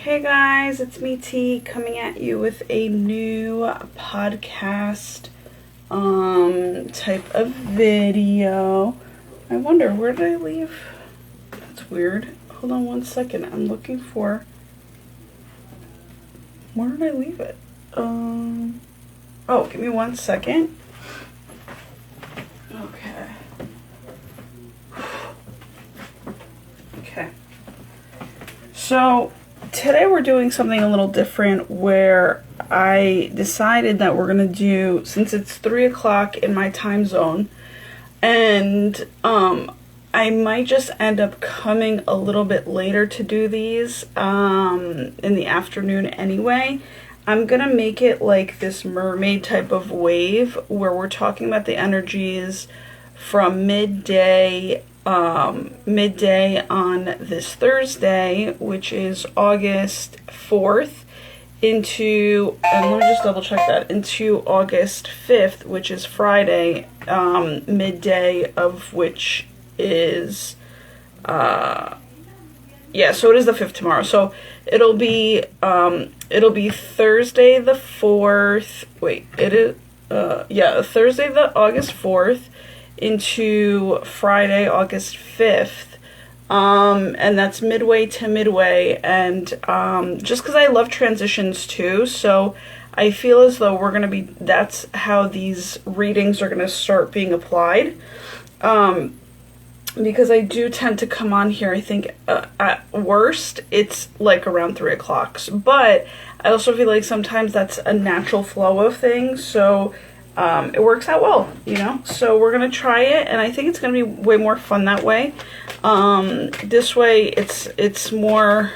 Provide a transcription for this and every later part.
Hey guys, it's me T coming at you with a new podcast type of video. I wonder, where did I leave? That's weird. Hold on one second. I'm looking for, where did I leave it? Oh, give me one second. Okay. Okay. So today we're doing something a little different where I decided that we're going to do, since it's 3 o'clock in my time zone, and I might just end up coming a little bit later to do these in the afternoon anyway. I'm going to make it like this mermaid type of wave where we're talking about the energies from midday on this Thursday, which is August 4th, into, and let me just double check that, into August 5th, which is Friday, midday of which is, yeah, so it is the 5th tomorrow. So it'll be Thursday the 4th, wait, it is, yeah, Thursday the August 4th, into Friday, August 5th, and that's midway to midway, and just because I love transitions too, so I feel as though we're going to be, that's how these readings are going to start being applied, because I do tend to come on here, I think, at worst, it's like around 3 o'clock, but I also feel like sometimes that's a natural flow of things, so it works out well, you know, so we're going to try it, and I think it's going to be way more fun that way. This way it's more,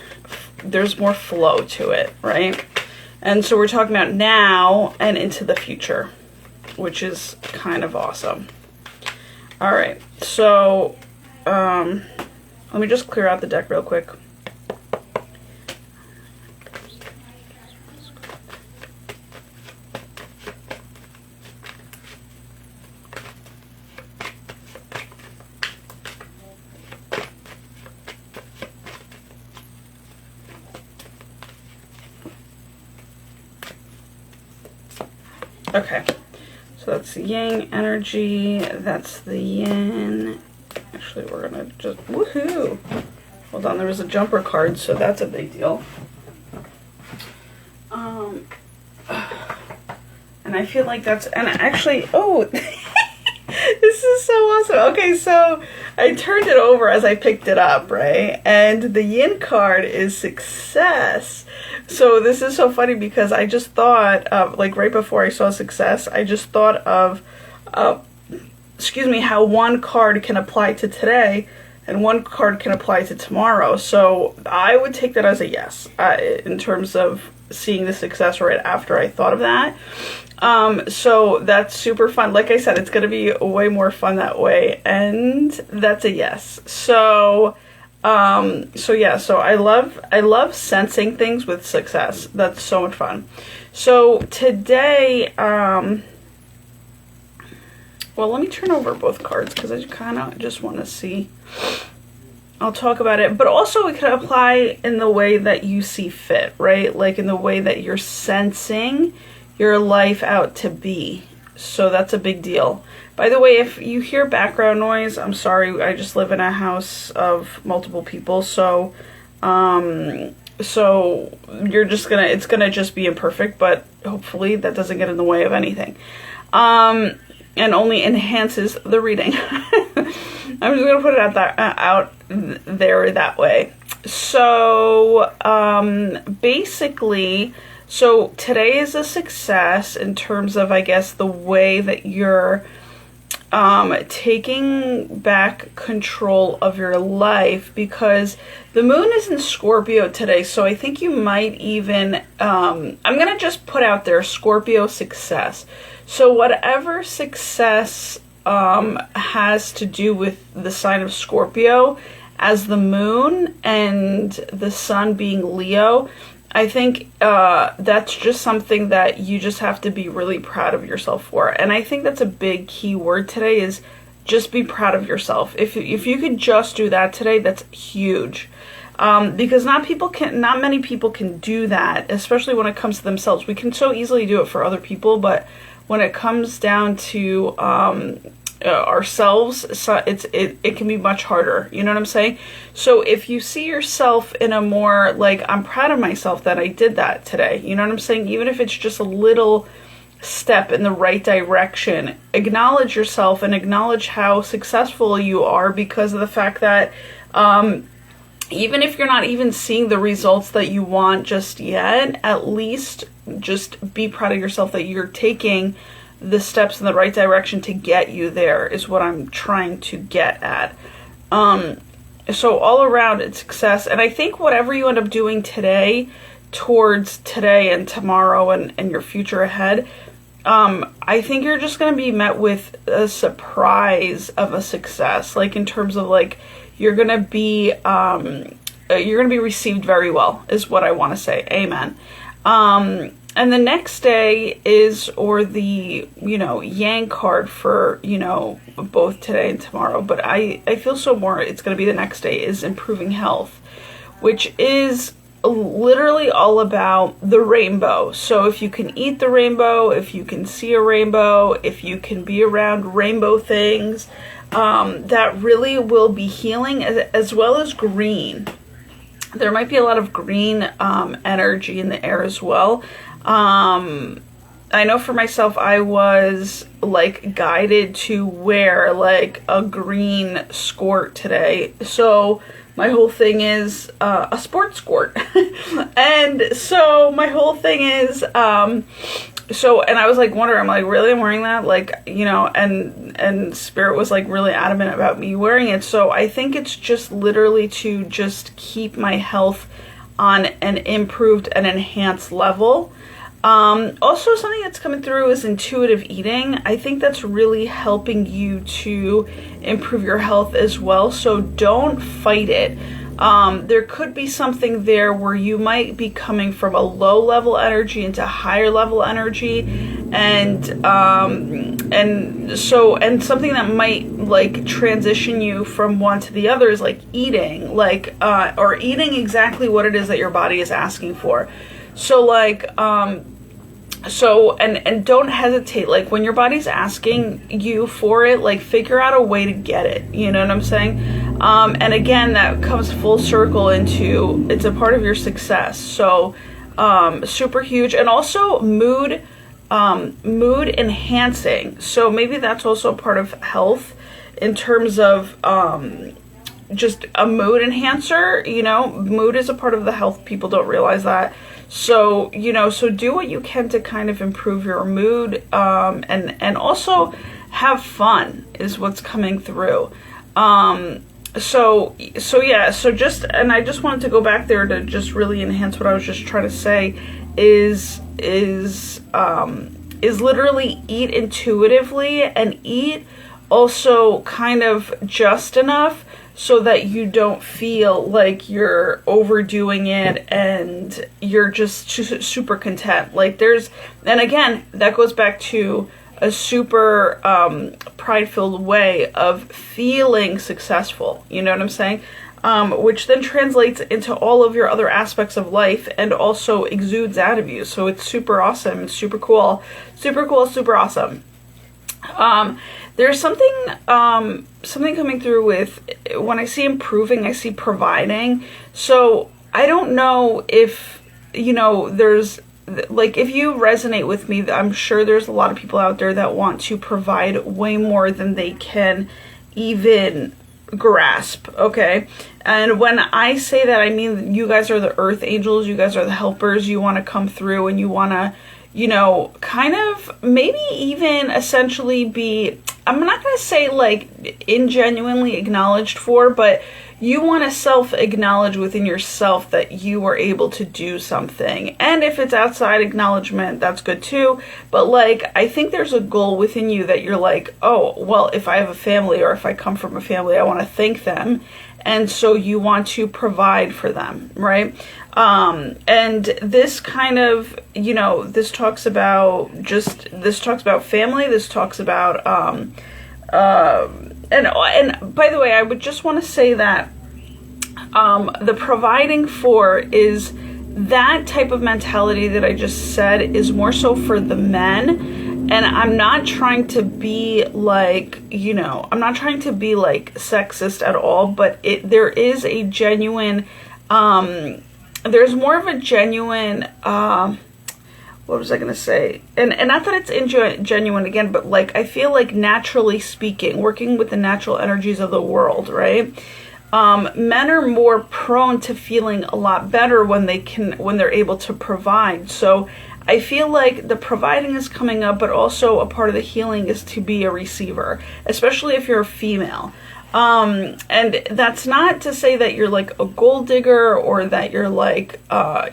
there's more flow to it, right? And so we're talking about now and into the future, which is kind of awesome. All right, so let me just clear out the deck real quick. Okay, so that's the yang energy, that's the yin. Actually, we're gonna just, woohoo! Hold on, there was a jumper card, so that's a big deal. And I feel like that's, and actually, oh, this is so awesome. Okay, so I turned it over as I picked it up, right? And the yin card is success. So this is so funny because I just thought of, like right before I saw success, I just thought of, excuse me, how one card can apply to today and one card can apply to tomorrow. So I would take that as a yes, in terms of seeing the success right after I thought of that. So that's super fun. Like I said, it's going to be way more fun that way. And that's a yes. So, so yeah, so I love sensing things with success. That's so much fun. So today, well, let me turn over both cards because I kind of just want to see. I'll talk about it, but also it can apply in the way that you see fit, right? Like in the way that you're sensing your life out to be. So that's a big deal. By the way, if you hear background noise, I'm sorry. I just live in a house of multiple people, so so you're just gonna, it's gonna just be imperfect, but hopefully that doesn't get in the way of anything, and only enhances the reading. I'm just gonna put it out there that way. So basically, so today is a success in terms of, I guess, the way that you're taking back control of your life, because the moon is in Scorpio today, so I think you might even, I'm going to just put out there Scorpio success. So whatever success has to do with the sign of Scorpio, as the moon and the sun being Leo, I think that's just something that you just have to be really proud of yourself for. And I think that's a big key word today, is just be proud of yourself. If you could just do that today, that's huge. Because not many people can do that, especially when it comes to themselves. We can so easily do it for other people, but when it comes down to ourselves, so it can be much harder. You know what I'm saying? So if you see yourself in a more like, I'm proud of myself that I did that today. You know what I'm saying? Even if it's just a little step in the right direction, acknowledge yourself and acknowledge how successful you are, because of the fact that even if you're not even seeing the results that you want just yet, at least just be proud of yourself that you're taking the steps in the right direction to get you there, is what I'm trying to get at. So all around, it's success. And I think whatever you end up doing today towards today and tomorrow and your future ahead, I think you're just going to be met with a surprise of a success. Like, in terms of like, you're going to be received very well, is what I want to say. Amen. And the next day is, or the, Yang card for, both today and tomorrow, but I feel so more it's going to be the next day, is improving health, which is literally all about the rainbow. So if you can eat the rainbow, if you can see a rainbow, if you can be around rainbow things, that really will be healing, as well as green. There might be a lot of green energy in the air as well. I know for myself, I was like guided to wear like a green skirt today. So my whole thing is a sports skirt. And so my whole thing is, and I was like wondering, I'm like, really, I'm wearing that? Like, and Spirit was like really adamant about me wearing it. So I think it's just literally to just keep my health on an improved and enhanced level. Also, something that's coming through is intuitive eating. I think that's really helping you to improve your health as well. So don't fight it. There could be something there where you might be coming from a low level energy into higher level energy, and something that might like transition you from one to the other is like eating, like or eating exactly what it is that your body is asking for. So like, and don't hesitate. Like, when your body's asking you for it, like, figure out a way to get it. You know what I'm saying? And again, that comes full circle into, it's a part of your success. So, super huge. And also mood enhancing. So maybe that's also a part of health in terms of, just a mood enhancer. Mood is a part of the health. People don't realize that. So, so do what you can to kind of improve your mood, and also have fun is what's coming through. So just, and I just wanted to go back there to just really enhance what I was just trying to say is literally eat intuitively, and eat also kind of just enough so that you don't feel like you're overdoing it and you're just super content. Like, and again, that goes back to a super pride-filled way of feeling successful. You know what I'm saying? Which then translates into all of your other aspects of life and also exudes out of you. So it's super awesome. It's super cool, super awesome. There's something coming through with, when I see improving, I see providing. So I don't know if, there's, like, if you resonate with me, I'm sure there's a lot of people out there that want to provide way more than they can even grasp, okay? And when I say that, I mean, you guys are the earth angels, you guys are the helpers, you want to come through and you want to, kind of maybe even essentially be, I'm not going to say like ingenuinely acknowledged for, but you want to self-acknowledge within yourself that you were able to do something. And if it's outside acknowledgement, that's good too. But like, I think there's a goal within you that you're like, oh, well, if I have a family or if I come from a family, I want to thank them. And so you want to provide for them, right? And this kind of, this talks about family, this talks about, and by the way, I would just want to say that, The providing for is that type of mentality that I just said is more so for the men. And I'm not trying to be like, you know, I'm not trying to be like sexist at all, but there is a genuine, there's more of a genuine, what was I going to say? And not that it's genuine again, but like, I feel like naturally speaking, working with the natural energies of the world, right? Men are more prone to feeling a lot better when they're able to provide. So I feel like the providing is coming up, but also a part of the healing is to be a receiver, especially if you're a female. And that's not to say that you're like a gold digger or that you're like,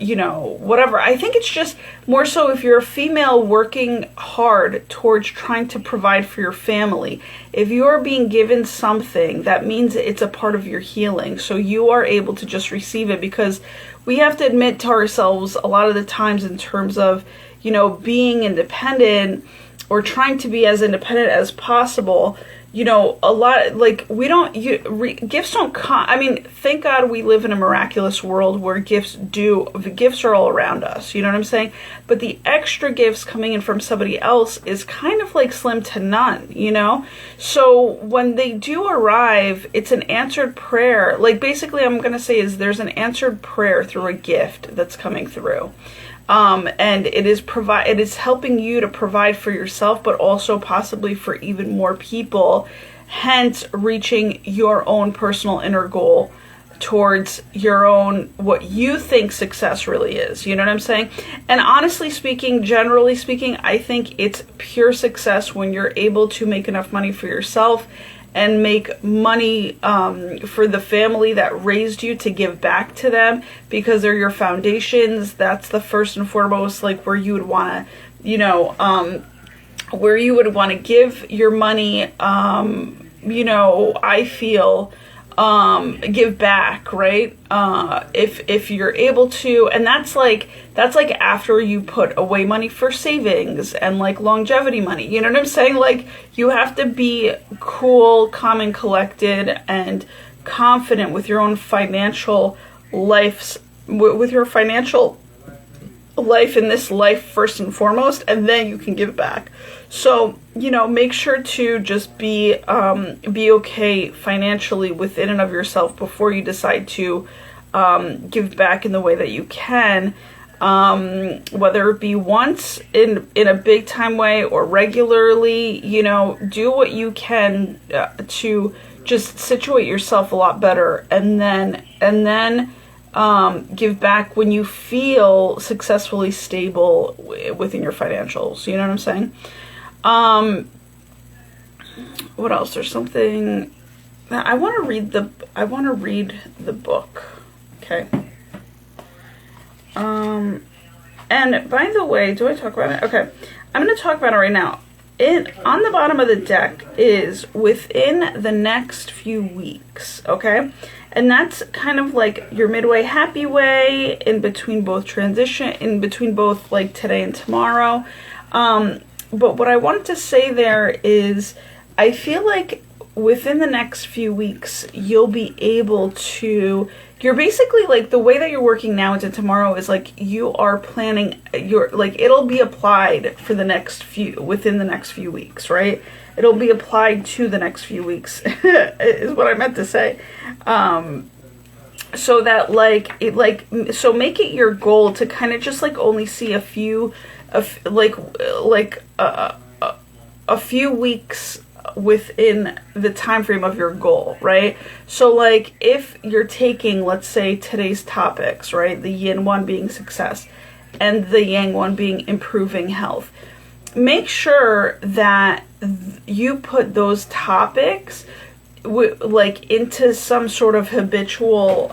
you know, whatever. I think it's just more so if you're a female working hard towards trying to provide for your family. If you're being given something, that means it's a part of your healing. So you are able to just receive it, because we have to admit to ourselves a lot of the times in terms of, you know, being independent or trying to be as independent as possible. You know, a lot, like, gifts don't come. I mean, thank God we live in a miraculous world where gifts are all around us. You know what I'm saying? But the extra gifts coming in from somebody else is kind of like slim to none, you know? So when they do arrive, it's an answered prayer. Like, basically, I'm going to say is there's an answered prayer through a gift that's coming through. And it is helping you to provide for yourself, but also possibly for even more people, hence reaching your own personal inner goal towards your own, what you think success really is. You know what I'm saying? And honestly speaking, generally speaking, I think it's pure success when you're able to make enough money for yourself and make money for the family that raised you, to give back to them, because they're your foundations. That's the first and foremost, like, where you would want to, you know, where you would want to give your money, you know, I feel, give back, right? If you're able to, and that's like after you put away money for savings and like longevity money, you know what I'm saying? Like, you have to be cool, calm, and collected and confident with your own financial with your financial life in this life first and foremost, and then you can give back. So, you know, make sure to just be okay financially within and of yourself before you decide to give back in the way that you can, whether it be once in a big time way or regularly. You know, do what you can to just situate yourself a lot better, and then give back when you feel successfully stable within your financials. You know what I'm saying? What else? There's something I want to read the book. Okay. And by the way, do I talk about it? Okay. I'm going to talk about it right now. On the bottom of the deck is within the next few weeks. Okay. And that's kind of like your midway happy way, in between both like today and tomorrow. But what I wanted to say there is, I feel like within the next few weeks, you'll be able to, you're basically like, the way that you're working now into tomorrow is like, you are planning, it'll be applied for within the next few weeks, right? It'll be applied to the next few weeks, is what I meant to say. So that so make it your goal to kind of just like only see a few weeks within the time frame of your goal, right? So like, if you're taking, let's say, today's topics, right, the yin one being success and the yang one being improving health, make sure that you put those topics into some sort of habitual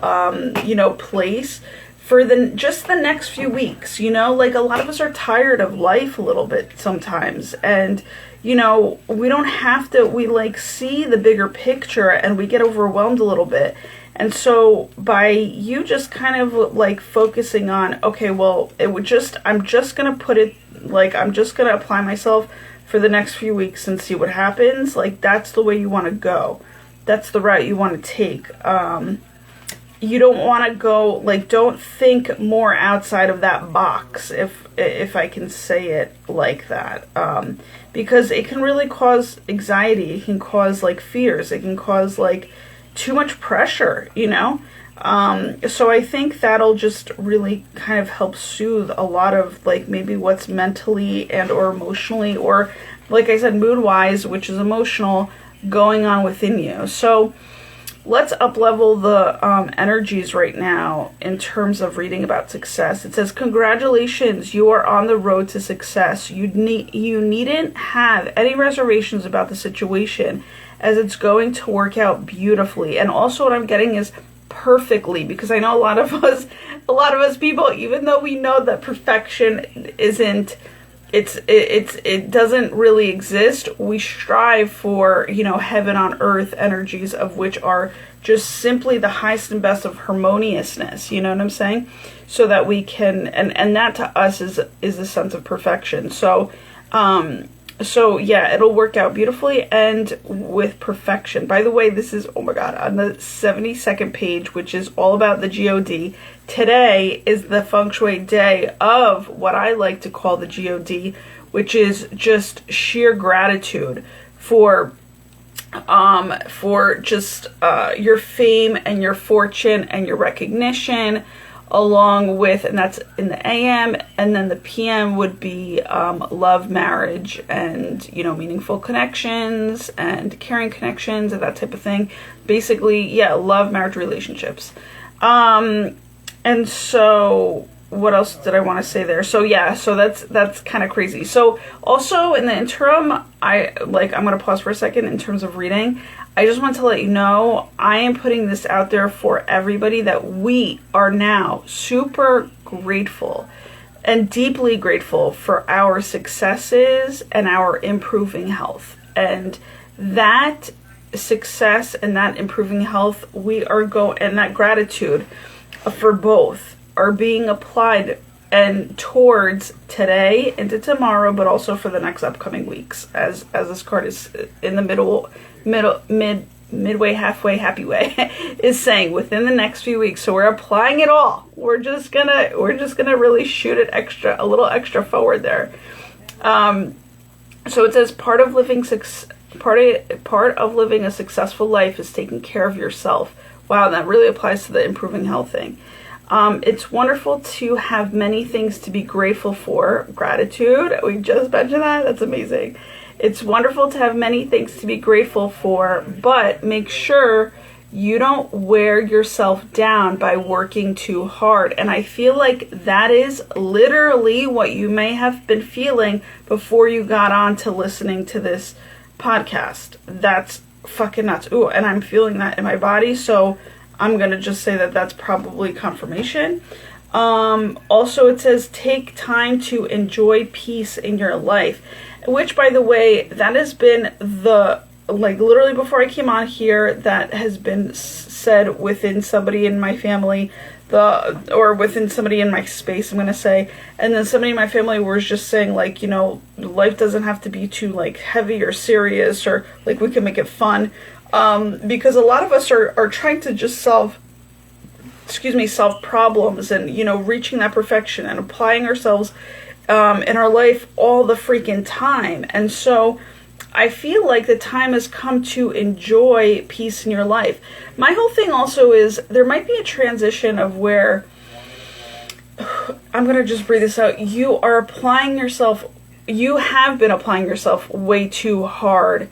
place for just the next few weeks. You know, like, a lot of us are tired of life a little bit sometimes, and you know, we don't have to, we like see the bigger picture and we get overwhelmed a little bit. And so by you just kind of like focusing on, okay, well, I'm just going to apply myself for the next few weeks and see what happens. Like, that's the way you want to go. That's the route you want to take. you don't want to go, like, don't think more outside of that box, if I can say it like that, because it can really cause anxiety. It can cause, like, fears. It can cause, like, too much pressure, you know? So I think that'll just really kind of help soothe a lot of, like, maybe what's mentally and or emotionally, or, like I said, mood-wise, which is emotional, going on within you. So let's up-level the energies right now in terms of reading about success. It says, congratulations, you are on the road to success. You needn't have any reservations about the situation, as it's going to work out beautifully. And also what I'm getting is perfectly, because I know a lot of us people, even though we know that perfection isn't, it doesn't really exist, we strive for, you know, heaven on earth energies, of which are just simply the highest and best of harmoniousness, you know what I'm saying? So that we can, and that to us is a sense of perfection. So yeah, it'll work out beautifully and with perfection. By the way, this is, oh my God, on the 72nd page, which is all about the GOD. Today is the feng shui day of what I like to call the GOD, which is just sheer gratitude for just your fame and your fortune and your recognition, along with, and that's in the AM, and then the PM would be love, marriage, and, you know, meaningful connections and caring connections and that type of thing. Basically, yeah, love, marriage, relationships. And so what else did I want to say there? So yeah, so that's kind of crazy. So also in the interim, I'm going to pause for a second in terms of reading. I just want to let you know, I am putting this out there for everybody, that we are now super grateful and deeply grateful for our successes and our improving health. And that success and that improving health, and that gratitude for both are being applied and towards today into tomorrow, but also for the next upcoming weeks, as this card is in the midway, halfway, happy way, is saying within the next few weeks. So we're applying it all. We're just gonna really shoot it a little extra forward there. So it says part of living a successful life is taking care of yourself. Wow, that really applies to the improving health thing. It's wonderful to have many things to be grateful for. Gratitude, we just mentioned that. That's amazing. It's wonderful to have many things to be grateful for, but make sure you don't wear yourself down by working too hard. And I feel like that is literally what you may have been feeling before you got on to listening to this podcast. That's fucking nuts. Ooh, and I'm feeling that in my body, so I'm gonna just say that that's probably confirmation. Also, it says take time to enjoy peace in your life, which, by the way, that has been literally before I came on here, that has been said within somebody in my family, or within somebody in my space, I'm gonna say. And then somebody in my family was just saying, like, you know, life doesn't have to be too, like, heavy or serious, or, like, we can make it fun. Because a lot of us are trying to just solve problems, and, you know, reaching that perfection and applying ourselves in our life all the freaking time. And so I feel like the time has come to enjoy peace in your life. My whole thing also is there might be a transition of where, I'm going to just breathe this out, you have been applying yourself way too hard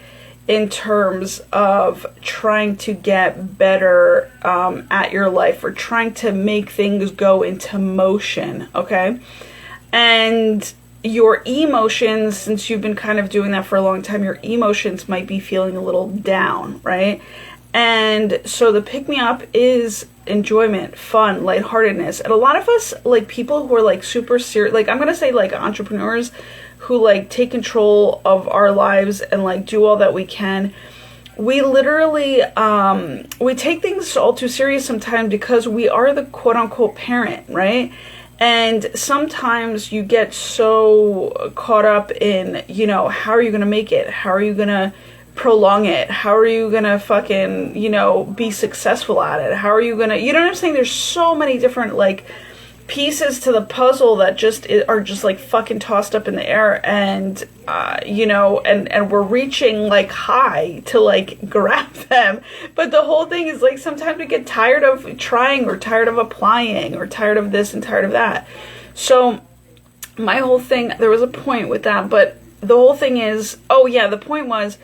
in terms of trying to get better at your life, or trying to make things go into motion, okay? And your emotions, since you've been kind of doing that for a long time, your emotions might be feeling a little down, right? And so the pick-me-up is enjoyment, fun, lightheartedness. And a lot of us, like, people who are, like, super serious, like, I'm going to say, like, entrepreneurs who, like, take control of our lives and, like, do all that we can, we literally, we take things all too serious sometimes because we are the quote-unquote parent, right? And sometimes you get so caught up in, you know, how are you going to make it? How are you going to prolong it? How are you gonna fucking, you know, be successful at it? How are you gonna, you know what I'm saying? There's so many different, like, pieces to the puzzle that just are just like fucking tossed up in the air, and you know, and we're reaching like high to like grab them, but the whole thing is like sometimes we get tired of trying, or tired of applying, or tired of this and tired of that. So my whole thing, there was a point with that, but the whole thing is, oh yeah, the point was,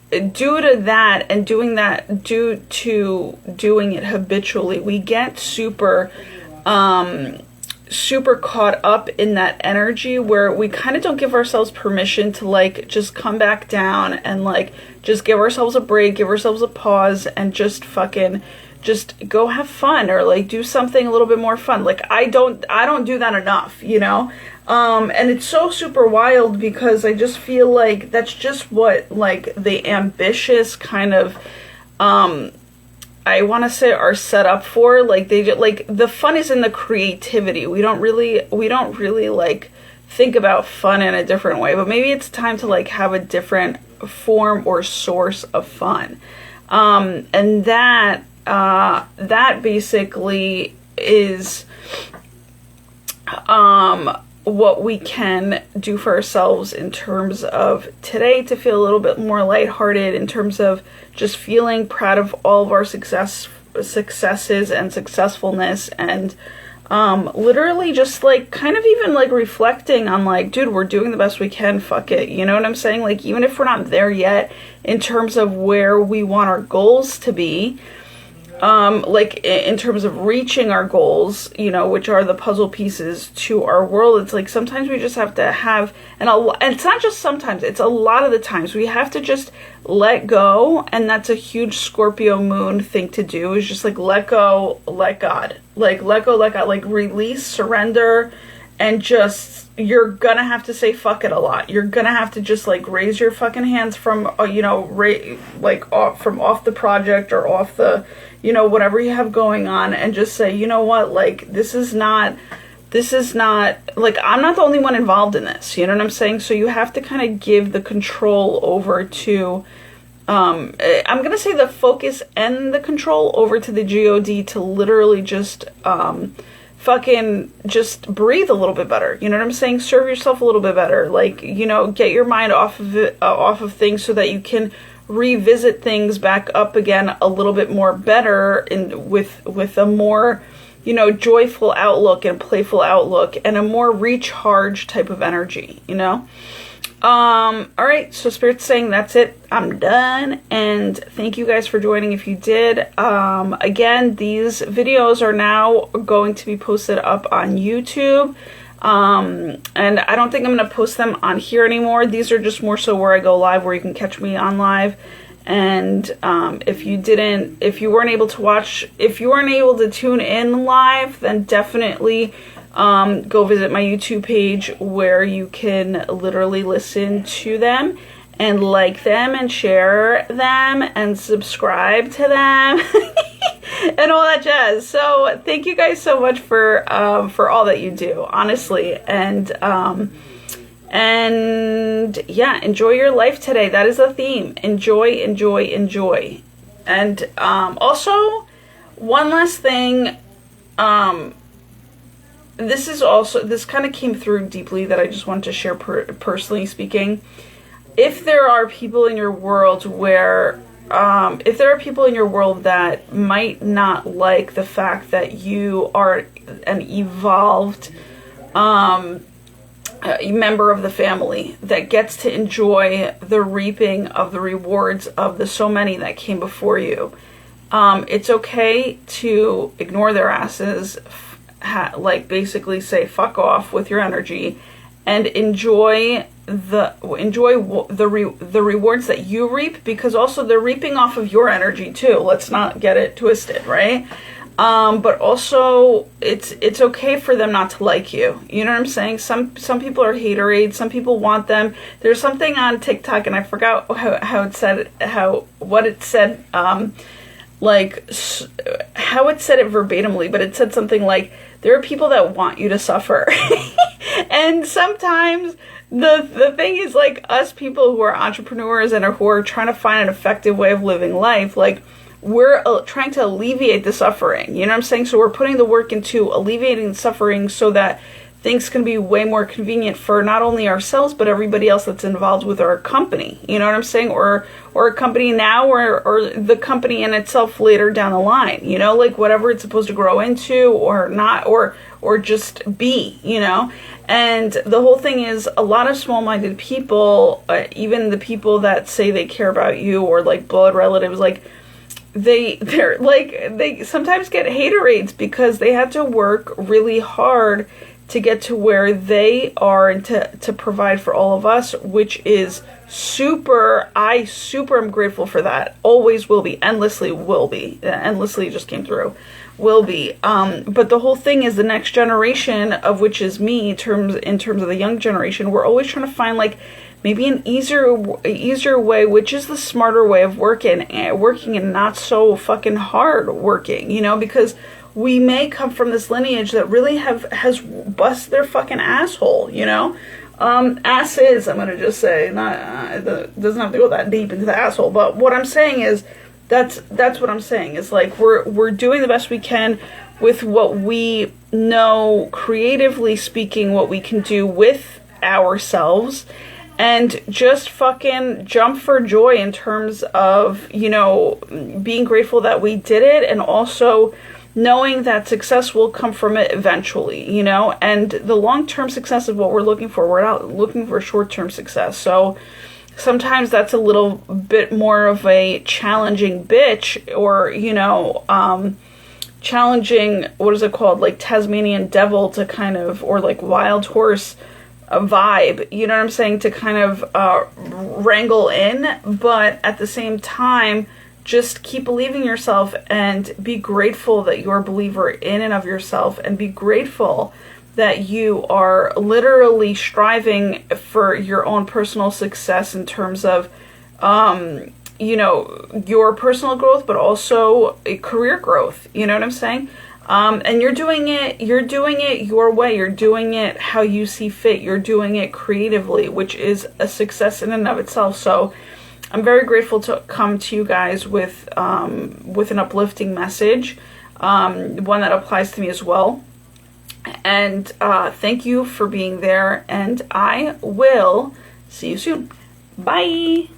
due to that, and doing that, due to doing it habitually, we get super caught up in that energy where we kind of don't give ourselves permission to like just come back down and like just give ourselves a break, give ourselves a pause, and just fucking just go have fun, or like do something a little bit more fun. Like I don't do that enough, you know? And it's so super wild, because I just feel like that's just what like the ambitious kind of I want to say are set up for. Like they just, like, the fun is in the creativity. We don't really like think about fun in a different way, but maybe it's time to like have a different form or source of fun. And that basically is what we can do for ourselves in terms of today, to feel a little bit more lighthearted, in terms of just feeling proud of all of our successes and successfulness, and literally just like kind of even like reflecting on like, dude, we're doing the best we can, fuck it, you know what I'm saying? Like, even if we're not there yet in terms of where we want our goals to be, like in terms of reaching our goals, you know, which are the puzzle pieces to our world, it's like sometimes we just have to have, and it's not just sometimes, it's a lot of the times we have to just let go. And that's a huge Scorpio moon thing to do, is just like let go, let God, like let go, let God, like release, surrender, and just, you're gonna have to say fuck it a lot. You're gonna have to just like raise your fucking hands from, you know, like off the project, or off the, you know, whatever you have going on, and just say, you know what, like, this is not, like, I'm not the only one involved in this, you know what I'm saying? So you have to kind of give the control over to, I'm going to say the focus and the control over to the God, to literally just, fucking just breathe a little bit better, you know what I'm saying? Serve yourself a little bit better, like, you know, get your mind off of it, off of things, so that you can revisit things back up again a little bit more better, and with a more, you know, joyful outlook and playful outlook, and a more recharged type of energy, you know? All right, so Spirit's saying that's it, I'm done, and thank you guys for joining if you did. Again, these videos are now going to be posted up on YouTube. And I don't think I'm going to post them on here anymore. These are just more so where I go live, where you can catch me on live. And if you weren't able to tune in live, then definitely go visit my YouTube page, where you can literally listen to them and like them and share them and subscribe to them and all that jazz. So thank you guys so much for all that you do, honestly. And yeah, enjoy your life today. That is the theme. Enjoy, enjoy, enjoy. And also, one last thing, this kind of came through deeply, that I just wanted to share personally speaking. If there are people in your world where, if there are people in your world that might not like the fact that you are an evolved member of the family that gets to enjoy the reaping of the rewards of the so many that came before you, it's okay to ignore their asses, like basically say fuck off with your energy, and enjoy the rewards that you reap, because also they're reaping off of your energy too. Let's not get it twisted, right? But also it's okay for them not to like you. You know what I'm saying? Some people are haterade. Some people want them. There's something on TikTok, and I forgot how it said how it said it verbatimly, but it said something like, there are people that want you to suffer. And sometimes the thing is, like, us people who are entrepreneurs and who are trying to find an effective way of living life, like, we're trying to alleviate the suffering. You know what I'm saying? So we're putting the work into alleviating the suffering so that things can be way more convenient for not only ourselves, but everybody else that's involved with our company. You know what I'm saying? Or a company now, or the company in itself later down the line, you know, like whatever it's supposed to grow into or not, or just be, you know. And the whole thing is, a lot of small-minded people, even the people that say they care about you, or like blood relatives, like, they sometimes get haterades because they had to work really hard to get to where they are and to provide for all of us, which is I super am grateful for that. Always will be. Endlessly will be. Endlessly just came through. Will be. But the whole thing is, the next generation, of which is me, in terms of the young generation, we're always trying to find, like, maybe an easier way, which is the smarter way of working and not so fucking hard working, you know, because we may come from this lineage that really has busted their fucking asshole, you know? Asses, I'm gonna just say, not, it doesn't have to go that deep into the asshole, but what I'm saying is, that's what I'm saying, is like, we're doing the best we can with what we know, creatively speaking, what we can do with ourselves, and just fucking jump for joy in terms of, you know, being grateful that we did it, and also knowing that success will come from it eventually, you know. And the long-term success is what we're looking for. We're not looking for short-term success. So sometimes that's a little bit more of a challenging bitch, or, you know, challenging, what is it called, like Tasmanian devil to kind of, or like wild horse vibe, you know what I'm saying, to kind of wrangle in. But at the same time, just keep believing yourself and be grateful that you're a believer in and of yourself, and be grateful that you are literally striving for your own personal success in terms of, you know, your personal growth, but also a career growth. You know what I'm saying? And you're doing it your way. You're doing it how you see fit. You're doing it creatively, which is a success in and of itself. So I'm very grateful to come to you guys with an uplifting message, one that applies to me as well. And thank you for being there, and I will see you soon. Bye!